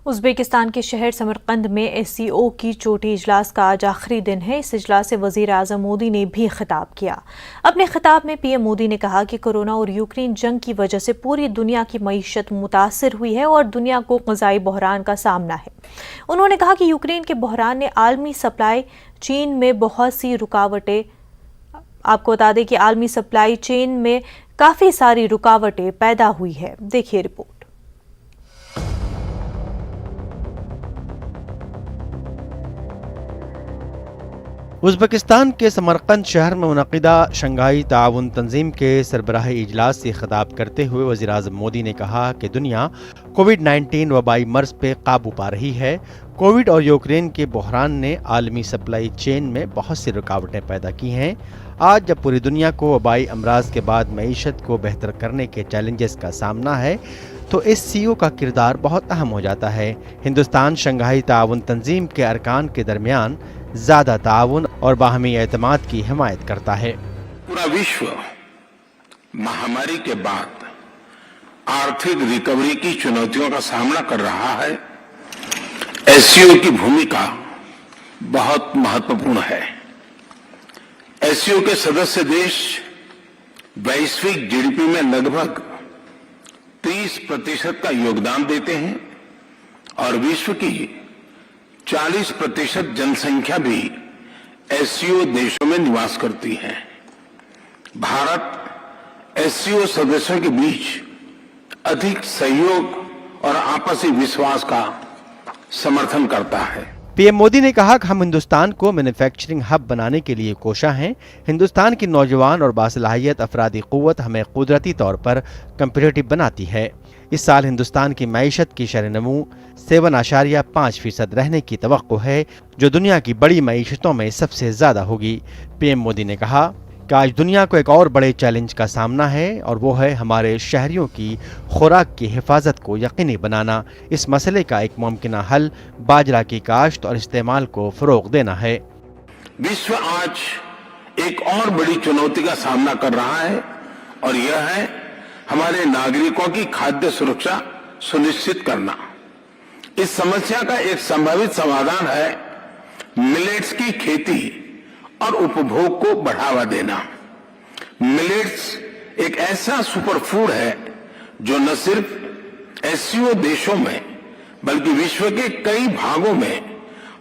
Uzbekistan के शहर समरकंद में एससीओ की चोटी इजलास का आज आखिरी दिन है। इस इजलास से वज़ीर आज़म मोदी ने भी खिताब किया। अपने खिताब में पीएम मोदी ने कहा कि कोरोना और यूक्रेन जंग की वजह से पूरी दुनिया की मईशत मुतासिर हुई है और दुनिया को ग़िज़ाई बहरान का सामना है। उन्होंने कहा कि यूक्रेन के बहरान ने आलमी सप्लाई चेन में बहुत सी रुकावटें, आपको बता दें कि आलमी सप्लाई चेन में काफ़ी सारी रुकावटें पैदा हुई है। देखिए रिपोर्ट। उज़्बेकिस्तान के समरकंद शहर में मुनक़िदा शंघाई ताउन तंजीम के सरबराही इजलास से खिताब करते हुए वज़ीर आज़म मोदी ने कहा कि दुनिया कोविड-19 वबाई मर्ज पे काबू पा रही है। कोविड और यूक्रेन के बहरान ने आलमी सप्लाई चेन में बहुत सी रुकावटें पैदा की हैं। आज जब पूरी दुनिया को वबाई अमराज के बाद मईशत को बेहतर करने के चैलेंजेस का सामना है तो एससीओ का किरदार बहुत अहम हो जाता है। हिंदुस्तान शंघाई ताउन तंजीम के अरकान के दरमियान ज़्यादा ताउन और बाहमी एतमाद की हिमायत करता है। पूरा विश्व महामारी के बाद आर्थिक रिकवरी की चुनौतियों का सामना कर रहा है। एससीओ की भूमिका बहुत महत्वपूर्ण है। एससीओ के सदस्य देश वैश्विक जीडीपी में लगभग 30% का योगदान देते हैं और विश्व की 40% जनसंख्या भी एससीओ देशों में निवास करती है। भारत एससीओ सदस्यों के बीच अधिक सहयोग और आपसी विश्वास का समर्थन करता है। पीएम मोदी ने कहा कि हम हिंदुस्तान को मैन्युफैक्चरिंग हब बनाने के लिए कोशा हैं। हिंदुस्तान की नौजवान और बासलाहियत अफरादी क़ुव्वत हमें कुदरती तौर पर कम्पिटिटिव बनाती है। इस साल हिंदुस्तान की मईशत की शरह-ए-नमू 7.5% रहने की तवक्को है, जो दुनिया की बड़ी मईशतों में सबसे ज्यादा होगी। पीएम मोदी ने कहा कि आज दुनिया को एक और बड़े चैलेंज का सामना है और वो है हमारे शहरियों की खुराक की हिफाजत को यकीनी बनाना। इस मसले का एक मुमकिन हल बाजरा की काश्त और इस्तेमाल को फरोग देना है। विश्व आज एक और बड़ी चुनौती का सामना कर रहा है और यह है हमारे नागरिकों की खाद्य सुरक्षा सुनिश्चित करना। इस समस्या का एक संभावित समाधान है मिलेट्स की खेती और उपभोग को बढ़ावा देना। मिलेट्स एक ऐसा सुपरफूड है जो न सिर्फ एससीओ देशों में बल्कि विश्व के कई भागों में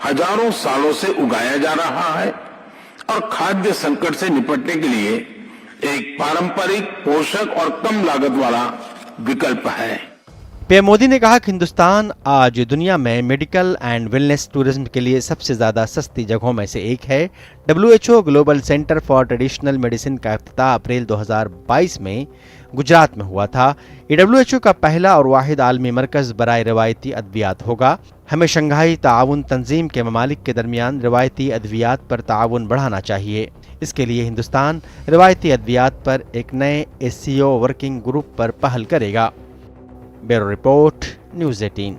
हजारों सालों से उगाया जा रहा है और खाद्य संकट से निपटने के लिए एक पारंपरिक, पोषक और कम लागत वाला विकल्प है। पीएम मोदी ने कहा कि हिंदुस्तान आज दुनिया में मेडिकल एंड वेलनेस टूरिज्म के लिए सबसे ज्यादा सस्ती जगहों में से एक है। WHO global centre for traditional medicine का इफ्तिताह अप्रैल 2022 में गुजरात में हुआ था। ये WHO का पहला और वाहिद आलमी मरकज बराए रवायती अद्वियात होगा। हमें शंघाई ताउन तंजीम के ममालिक के दरमियान रवायती अद्वियात पर ताउन बढ़ाना चाहिए। इसके लिए हिंदुस्तान रवायती अद्वियात पर एक नए एससीओ वर्किंग ग्रुप पर पहल करेगा। Bureau report, news 18।